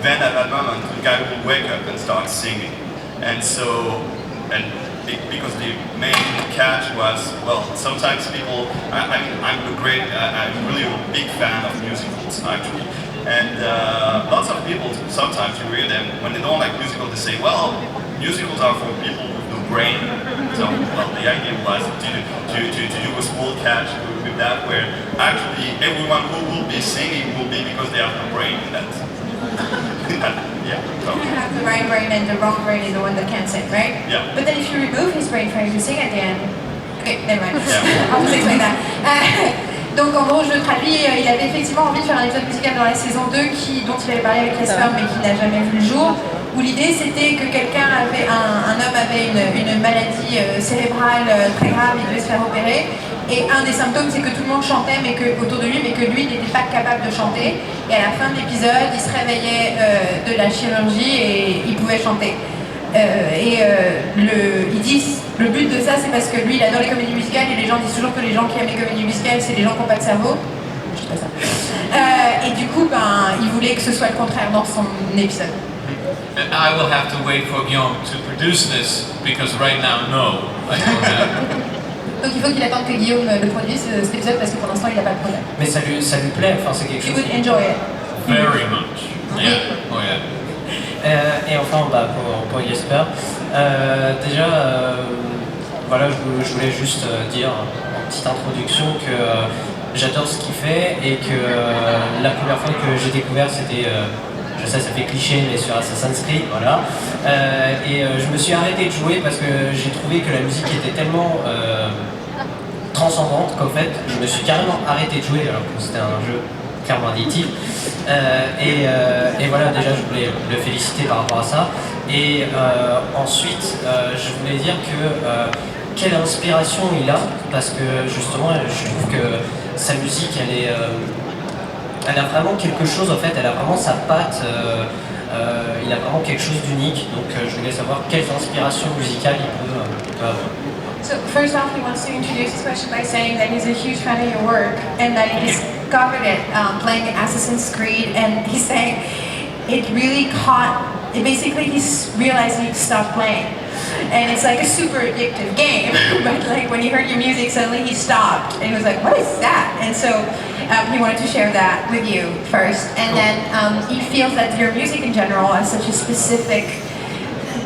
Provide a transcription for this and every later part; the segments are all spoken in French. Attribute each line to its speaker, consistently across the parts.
Speaker 1: then at that moment the guy will wake up and start singing. And so, because the main catch was, well, sometimes people, I'm really a big fan of musicals actually. And lots of people, sometimes you hear them, when they don't like musicals, they say, well, musicals are for people with no brain. So, well, the idea was to do a small catch with that, where actually everyone who will be singing will be because they have no brain in that. Yeah. So.
Speaker 2: You have the right brain and the wrong brain is the one that can't sing, right?
Speaker 1: Yeah.
Speaker 2: But then if you remove his brain for him to sing at the end, okay, never mind.
Speaker 1: Yeah.
Speaker 2: I'll just explain that. Donc en gros, je traduis, il avait effectivement envie de faire un épisode musical dans la saison 2 dont il avait parlé avec Jesper mais qui n'a jamais vu le jour, où l'idée c'était que quelqu'un avait, un homme avait une maladie cérébrale très grave, il devait se faire opérer, et un des symptômes c'est que tout le monde chantait autour de lui, mais que lui n'était pas capable de chanter, et à la fin de l'épisode, il se réveillait de la chirurgie et il pouvait chanter. Ils disent, le but de ça c'est parce que lui il adore les comédies musicales et les gens disent toujours que les gens qui aiment les comédies musicales c'est les gens qui n'ont pas de cerveau. Je sais pas ça. Et du coup il voulait que ce soit le contraire dans son épisode.
Speaker 3: And I will have to wait for Guillaume to produce this because right now no, I don't have.
Speaker 2: Donc il faut qu'il attende que Guillaume le produise cet épisode parce que pour l'instant il n'a pas de problème.
Speaker 4: Mais ça lui plaît, enfin c'est quelque chose.
Speaker 2: You would enjoy it.
Speaker 3: Very much. Yeah. Oh yeah.
Speaker 4: Et enfin, pour Jesper, déjà, voilà, je voulais juste dire en petite introduction que j'adore ce qu'il fait et que la première fois que j'ai découvert, c'était, je sais, ça fait cliché, mais sur Assassin's Creed, voilà. Et je me suis arrêté de jouer parce que j'ai trouvé que la musique était tellement transcendante qu'en fait, je me suis carrément arrêté de jouer alors que c'était un jeu clairement addictif. Et voilà, déjà je voulais le féliciter par rapport à ça. Et ensuite, je voulais dire que quelle inspiration il a, parce que justement, je trouve que sa musique, elle a vraiment quelque chose, en fait, elle a vraiment sa patte, il a vraiment quelque chose d'unique. Donc je voulais savoir quelles inspirations musicales il peut avoir.
Speaker 2: So first off, he wants to introduce his question by saying that he's a huge fan of your work and that he discovered it playing Assassin's Creed, and he's saying it really basically he realized he stopped playing. And it's like a super addictive game, but like when he heard your music, suddenly he stopped and he was like, what is that? And so he wanted to share that with you first, and then he feels that your music in general has such a specific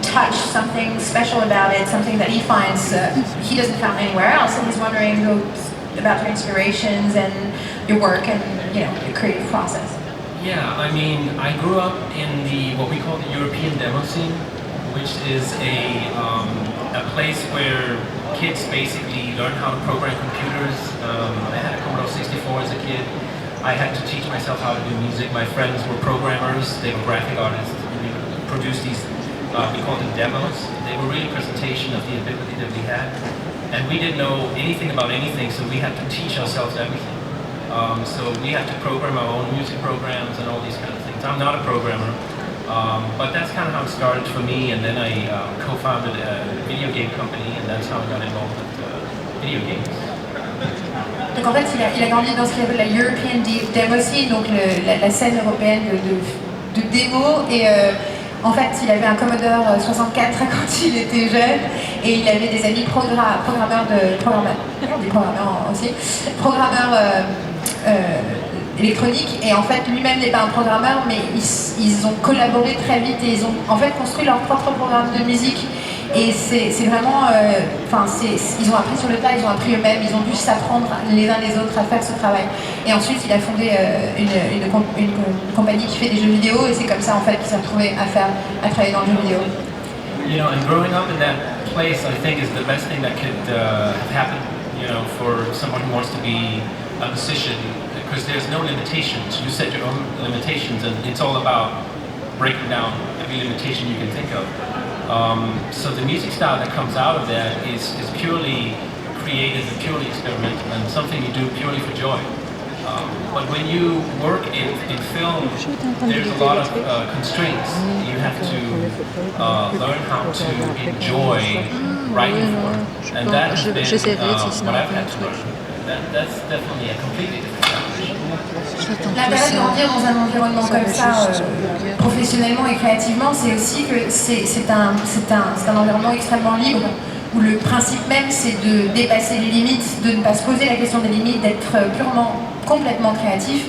Speaker 2: touch, something special about it, something that he finds he doesn't find anywhere else, and he's wondering about your inspirations and your work and your creative process.
Speaker 5: Yeah, I mean, I grew up in what we call the European demo scene, which is a place where kids basically learn how to program computers. I had a Commodore 64 as a kid. I had to teach myself how to do music. My friends were programmers, they were graphic artists. We produced these we called them demos. They were really a presentation of the ability that we had. And we didn't know anything about anything, so we had to teach ourselves everything. So we had to program our own music programs and all these kind of things. I'm not a programmer, but that's kind of how it started for me. And then I co-founded a video game company, and that's how I got involved with video games.
Speaker 2: Donc en fait, il a grandi dans ce qu'il appelle la European Demo Scene, donc la scène européenne de démo. Et en fait, il avait un Commodore 64 quand il était jeune, et il avait des amis programmeurs électroniques, et en fait lui-même n'est pas un programmeur, mais ils ont collaboré très vite et ils ont en fait construit leur propre programme de musique. Et c'est vraiment, ils ont appris sur le tas, ils ont appris eux-mêmes, ils ont dû s'apprendre les uns les autres à faire ce travail. Et ensuite, il a fondé une compagnie qui fait des jeux vidéo, et c'est comme ça en fait qu'il s'est retrouvé à travailler dans le jeu vidéo.
Speaker 5: You know, and growing up in that place, I think, is the best thing that could have happened, you know, for someone who wants to be a musician, because there's no limitations. You set your own limitations, and it's all about breaking down every limitation you can think of. So the music style that comes out of that is purely creative and purely experimental, and something you do purely for joy. But when you work in film, there's a lot of constraints. You have to learn how to enjoy writing for, and that has been what I've had to learn. That's definitely a completely different challenge.
Speaker 2: L'intérêt de grandir dans un environnement comme ça, professionnellement et créativement, c'est aussi que c'est un environnement extrêmement libre, où le principe même c'est de dépasser les limites, de ne pas se poser la question des limites, d'être complètement créatif.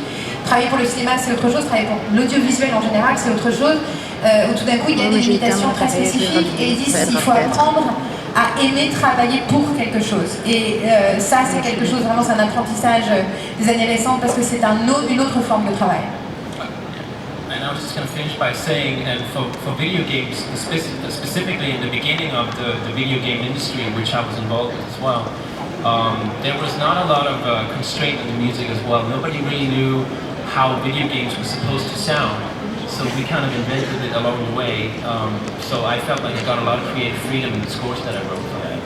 Speaker 2: Travailler pour le cinéma c'est autre chose, travailler pour l'audiovisuel en général c'est autre chose, où tout d'un coup il y a des limitations très spécifiques et ils disent qu'il faut apprendre à aimer travailler pour quelque chose. Et ça c'est quelque chose, vraiment c'est un apprentissage des années récentes parce que c'est une autre forme de travail.
Speaker 5: And I was just going to finish by saying, and for video games, specifically in the beginning of the video game industry, which I was involved with as well, there was not a lot of constraint in the music as well. Nobody really knew how video games were supposed to sound, so we kind of invented it along the way. So I felt like I got a lot of creative freedom in the scores that I wrote for that.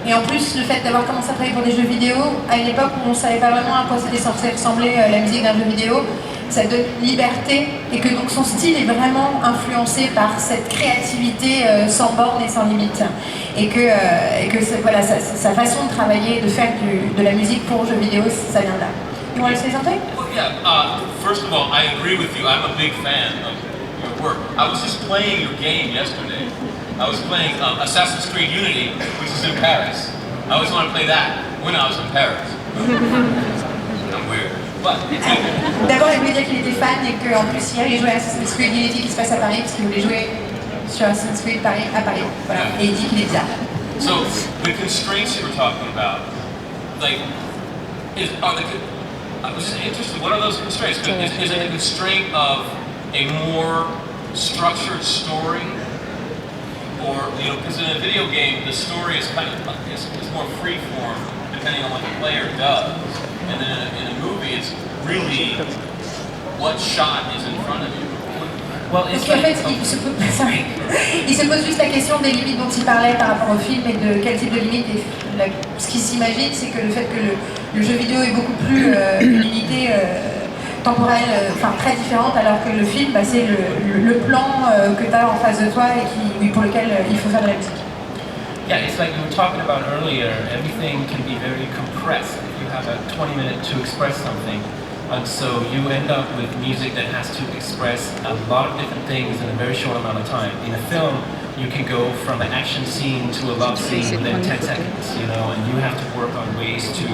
Speaker 2: Et en plus, le fait d'avoir commencé à travailler pour des jeux vidéo, à une époque où on ne savait pas vraiment à quoi c'était censé ressembler la musique d'un jeu vidéo, ça donne liberté et que donc son style est vraiment influencé par cette créativité sans borne et sans limite. Et que voilà, sa façon de travailler, de faire de la musique pour jeux vidéo, ça vient de là. You want to say something?
Speaker 3: Well, yeah. First of all, I agree with you. I'm a big fan of your work. I was just playing your game yesterday. I was playing Assassin's Creed Unity, which is in Paris. I always wanted to play that when I was in Paris. I'm weird.
Speaker 2: D'abord, il voulait dire qu'il était fan et qu'en plus hier il jouait à Assassin's Creed Unity qui se passe à Paris parce qu'il voulait jouer sur Assassin's Creed Paris à Paris. Voilà. Et il dit qu'il est bizarre.
Speaker 3: So the constraints you were talking about, like, I was just interested. What are those constraints? Is it a constraint of a more structured story, or because in a video game the story is kind of is more free form depending on what the player does. And then in a movie, it's really what shot is in front of you.
Speaker 5: Well,
Speaker 2: Parce qu'en fait, il se pose juste la question des limites dont il parlait par rapport au film et de quel type de limites. Ce qu'il s'imagine, c'est que le fait que le jeu vidéo est beaucoup plus une unité temporelle, très différente, alors que le film, c'est le plan que tu as en face de toi et pour lequel il faut faire de la musique.
Speaker 5: Yeah, it's like we were talking about earlier, everything can be very compressed. If you have a 20-minute to express something, and so you end up with music that has to express a lot of different things in a very short amount of time. In a film, you can go from an action scene to a love scene within 10 seconds, and you have to work on ways to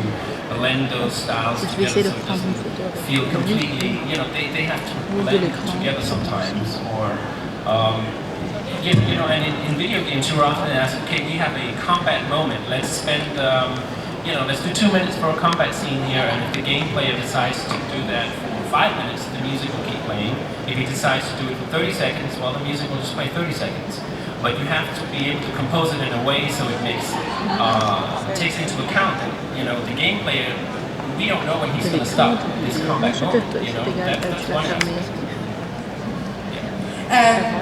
Speaker 5: blend those styles together so it doesn't feel completely, they have to blend together sometimes, or and in video games, you're often asked, okay, we have a combat moment. Let's spend, let's do 2 minutes for a combat scene here. And if the game player decides to do that for 5 minutes, the music will keep playing. If he decides to do it for 30 seconds, well, the music will just play 30 seconds. But you have to be able to compose it in a way so it takes into account that, the game player, we don't know when he's going to stop this combat moment. That's one aspect.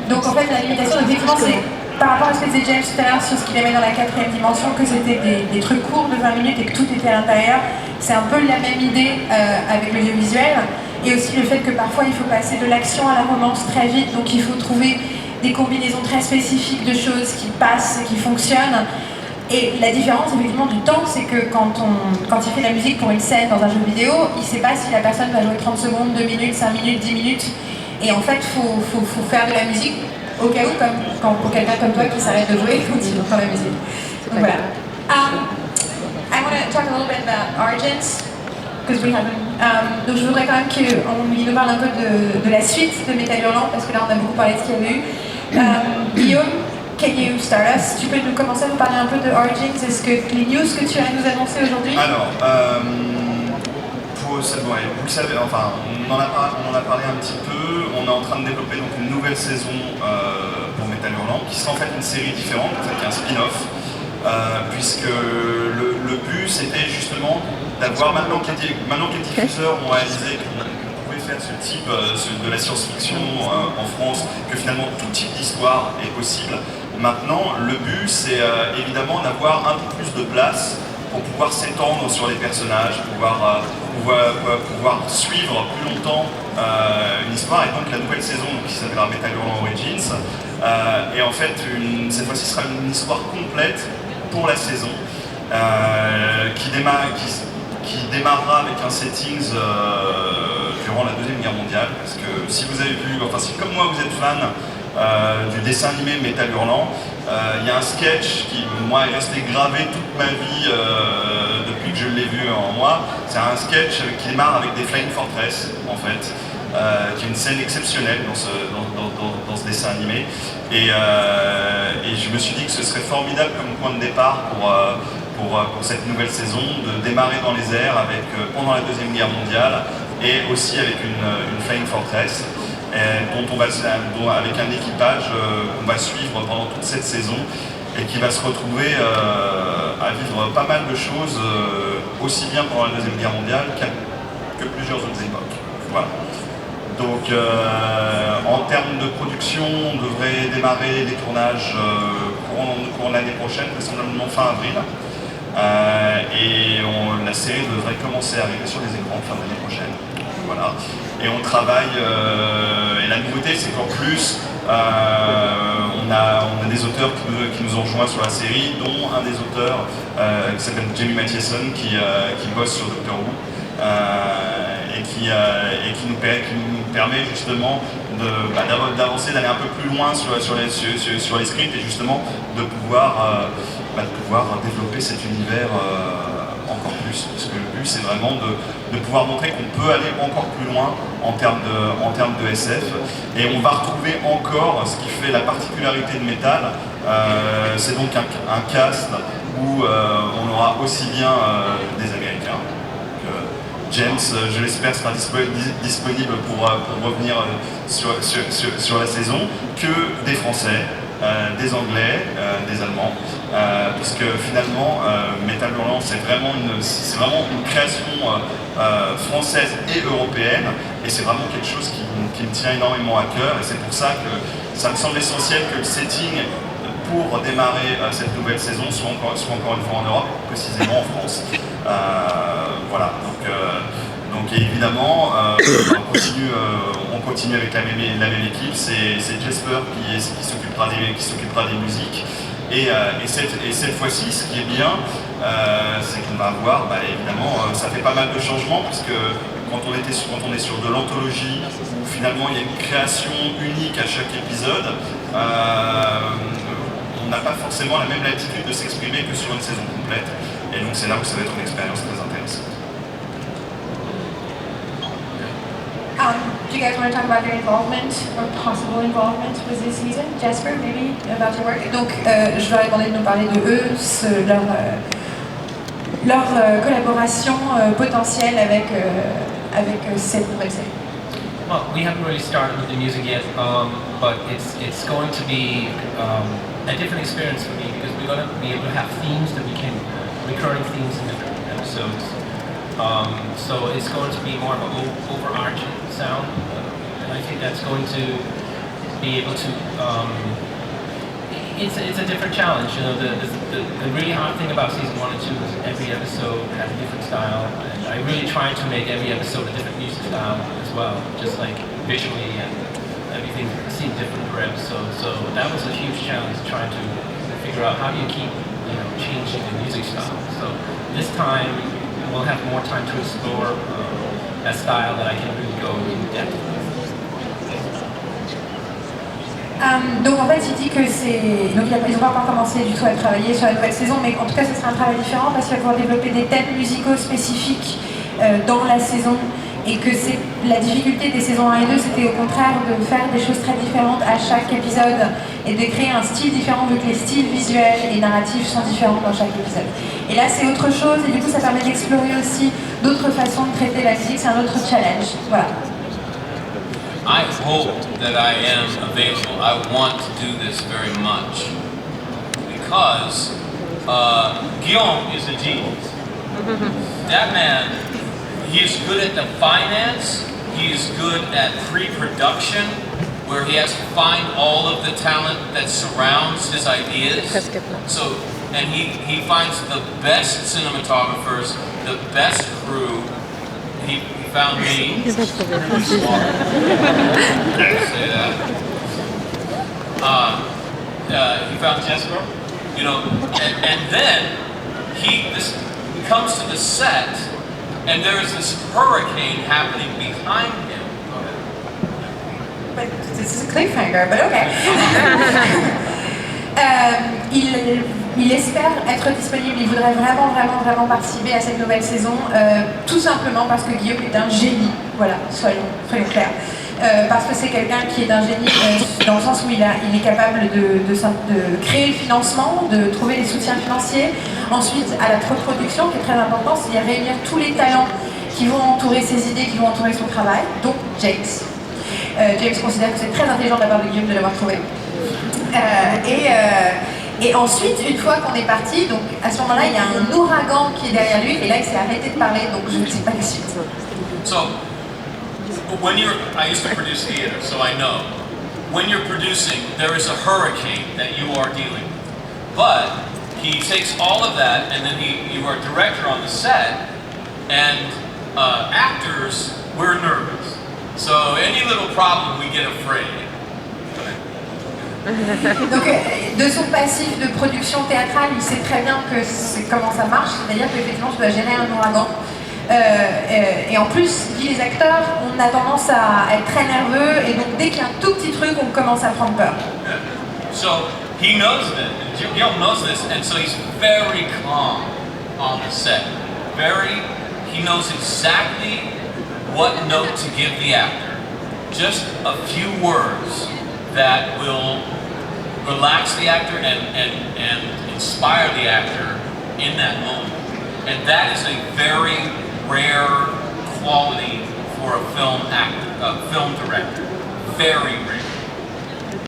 Speaker 2: Donc en fait la limitation effectivement c'est par rapport à ce que disait James tout à l'heure sur ce qu'il aimait dans la 4e dimension, que c'était des trucs courts de 20 minutes et que tout était à l'intérieur. C'est un peu la même idée avec l'audiovisuel, et aussi le fait que parfois il faut passer de l'action à la romance très vite, donc il faut trouver des combinaisons très spécifiques de choses qui passent, qui fonctionnent. Et la différence effectivement du temps, c'est que quand il fait la musique pour une scène dans un jeu vidéo, il ne sait pas si la personne va jouer 30 secondes, 2 minutes, 5 minutes, 10 minutes. Et en fait, il faut faire de la musique au cas où, comme pour quelqu'un comme toi qui s'arrête de jouer quand il entend la musique. Donc voilà. I want to talk a little bit about origins, because we haven't. Donc je voudrais quand même qu'il nous parle un peu de la suite de Metal Hurlant, parce que là on a beaucoup parlé de ce qu'il y avait eu. Guillaume, can you start us? Tu peux nous commencer à nous parler un peu de Origins? Est-ce que les news que tu as à nous annoncer aujourd'hui?
Speaker 1: Alors, vous le savez, enfin, on en a parlé un petit peu. On est en train de développer donc une nouvelle saison pour Metal Hurlant, qui sera en fait une série différente, en fait, qui est un spin-off, puisque le but c'était justement d'avoir, maintenant que les diffuseurs ont réalisé qu'on pouvait faire ce type de la science-fiction en France, que finalement tout type d'histoire est possible. Maintenant, le but c'est évidemment d'avoir un peu plus de place pour pouvoir s'étendre sur les personnages, pouvoir suivre plus longtemps une histoire. Et donc la nouvelle saison qui s'appellera Metal Hurlant Origins, et en fait cette fois-ci sera une histoire complète pour la saison, qui qui démarrera avec un settings durant la Deuxième Guerre mondiale, parce que si vous avez vu, enfin si comme moi vous êtes fan du dessin animé Metal Hurlant, il y a un sketch qui moi est resté gravé toute ma vie depuis que je l'ai vu en moi. C'est un sketch qui démarre avec des Flying Fortress en fait, qui est une scène exceptionnelle dans ce dessin animé. Et je me suis dit que ce serait formidable comme point de départ pour cette nouvelle saison, de démarrer dans les airs avec, pendant la Deuxième Guerre mondiale et aussi avec une Flying Fortress avec un équipage qu'on va suivre pendant toute cette saison et qui va se retrouver à vivre pas mal de choses aussi bien pendant la Deuxième Guerre mondiale que plusieurs autres époques. Voilà. Donc en termes de production, on devrait démarrer les tournages courant l'année prochaine, vraisemblablement fin avril. La série devrait commencer à arriver sur les écrans fin d'année prochaine. Voilà. Et on travaille, et la nouveauté c'est qu'en plus, on a des auteurs qui nous ont rejoints sur la série, dont un des auteurs qui s'appelle Jamie Mathieson, qui bosse sur Doctor Who. Et qui nous permet justement d'avancer, d'aller un peu plus loin sur les scripts et justement de pouvoir développer cet univers encore plus. Parce que le but c'est vraiment de pouvoir montrer qu'on peut aller encore plus loin en termes de SF. Et on va retrouver encore ce qui fait la particularité de Metal, c'est donc un cast où on aura aussi bien des Américains. James, je l'espère, sera disponible pour revenir sur la saison, que des Français, des Anglais, des Allemands, puisque finalement, Metal Hurlant, c'est vraiment une création française et européenne, et c'est vraiment quelque chose qui me tient énormément à cœur, et c'est pour ça que ça me semble essentiel que le setting pour démarrer cette nouvelle saison soit encore une fois en Europe, précisément en France. Voilà, donc évidemment, on continue avec la même équipe. C'est Jesper qui s'occupera des musiques. Et cette fois-ci, ce qui est bien, c'est qu'on va avoir, évidemment, ça fait pas mal de changements, puisque quand on est sur de l'anthologie, où finalement il y a une création unique à chaque épisode, on n'a pas forcément la même latitude de s'exprimer que sur une saison complète. Et donc c'est là où ça va être une expérience très intéressante.
Speaker 2: Do you guys want to talk about your involvement or possible involvement with this season? Jesper, maybe about your work. Donc, je leur ai demandé de nous parler de eux, leur collaboration potentielle avec cette nouvelle série.
Speaker 5: Well, we haven't really started with the music yet, but it's going to be a different experience for me because we're going to be able to have themes that we can, recurring themes in different episodes. So it's going to be more of an overarching sound, and I think that's going to be able to. It's a different challenge, you know. The really hard thing about season 1 and 2 is every episode has a different style, and I really try to make every episode a different music style as well, just like visually and everything seemed different per episode. So that was a huge challenge, trying to figure out how do you keep, you know, changing the music style. So this time we'll have more time to explore a style that I can really go in depth with.
Speaker 2: Donc en fait il dit que c'est... Donc ils n'ont pas encore commencé du tout à travailler sur la nouvelle saison, mais en tout cas ce sera un travail différent parce qu'il va pouvoir développer des thèmes musicaux spécifiques dans la saison, et que c'est la difficulté des saisons 1 et 2, c'était au contraire de faire des choses très différentes à chaque épisode et de créer un style différent vu que les styles visuels et narratifs sont différents dans chaque épisode. Et là c'est autre chose, et du coup ça permet d'explorer aussi d'autres façons de traiter la musique, c'est un autre challenge. Voilà.
Speaker 3: I hope that I am available. I want to do this very much because Guillaume is a genius. That man, he is good at the finance, he is good at pre-production, where he has to find all of the talent that surrounds his ideas. So, and he finds the best cinematographers, the best crew. He found me. Say that. He found Jesper, you know, and then he comes to the set and there is this hurricane happening behind him.
Speaker 2: But this is a cliffhanger, but okay. Il espère être disponible, il voudrait vraiment participer à cette nouvelle saison, tout simplement parce que Guillaume est un génie, voilà, soyons clairs. Parce que c'est quelqu'un qui est un génie dans le sens où il est capable de créer le financement, de trouver les soutiens financiers, ensuite à la production qui est très importante, c'est-à-dire réunir tous les talents qui vont entourer ses idées, qui vont entourer son travail, donc James. James considère que c'est très intelligent de la part de Guillaume de l'avoir trouvé. Et ensuite, une fois qu'on est parti, donc à ce moment-là, il y a un ouragan qui est derrière lui, et là il s'est arrêté de parler, donc je ne sais pas la suite.
Speaker 3: So, I used to produce theater, so I know. When you're producing, there is a hurricane that you are dealing with. But he takes all of that, and then you are a director on the set, and actors, we're nervous. So any little problem, we get afraid.
Speaker 2: Donc, de son passif de production théâtrale, il sait très bien comment ça marche, c'est-à-dire qu'effectivement, tu dois gérer un ouragan. Et en plus, dit les acteurs, on a tendance à être très nerveux, et donc dès qu'il y a un tout petit truc, on commence à prendre peur.
Speaker 3: Yeah. So he knows that, Guillaume knows this, and so he's very calm on the set. He knows exactly what note to give the actor. Just a few words that will relax the actor and inspire the actor in that moment. And that is a very rare quality for a film director. Very rare.